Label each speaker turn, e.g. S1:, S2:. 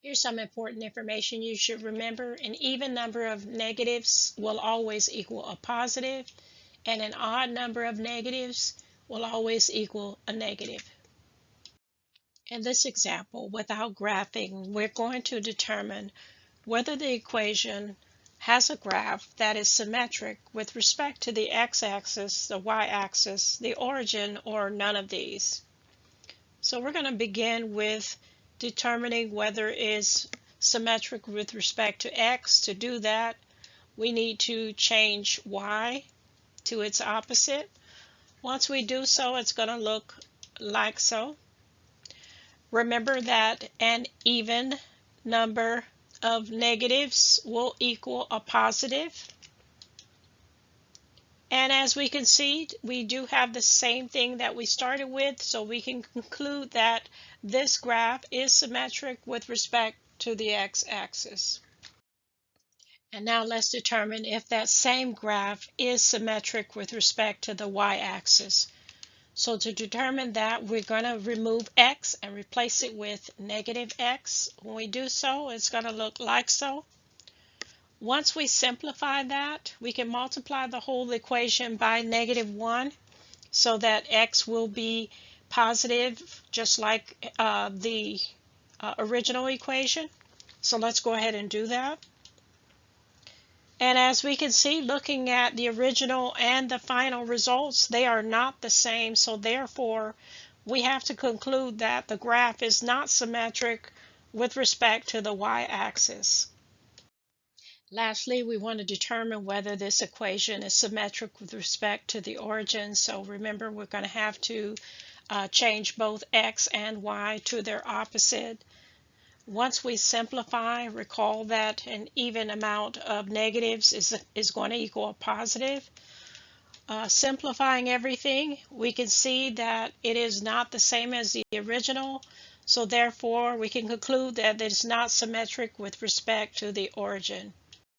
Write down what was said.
S1: Here's some important information you should remember. An even number of negatives will always equal a positive, and an odd number of negatives will always equal a negative. In this example, without graphing, we're going to determine whether the equation has a graph that is symmetric with respect to the x-axis, the y-axis, the origin, or none of these. So we're going to begin with determining whether it is symmetric with respect to x. To do that, we need to change y to its opposite. Once we do so, it's going to look like so. Remember that an even number of negatives will equal a positive. And as we can see, we do have the same thing that we started with, so we can conclude that this graph is symmetric with respect to the x-axis. And now let's determine if that same graph is symmetric with respect to the y-axis. So to determine that, we're going to remove x and replace it with negative x. When we do so, it's going to look like so. Once we simplify that, we can multiply the whole equation by -1 so that x will be positive, just like the original equation. So let's go ahead and do that. And as we can see, looking at the original and the final results, they are not the same. So therefore, we have to conclude that the graph is not symmetric with respect to the y-axis. Lastly, we want to determine whether this equation is symmetric with respect to the origin. So remember, we're going to have to change both x and y to their opposite. Once we simplify, recall that an even amount of negatives is going to equal a positive. Simplifying everything, we can see that it is not the same as the original. So therefore, we can conclude that it is not symmetric with respect to the origin.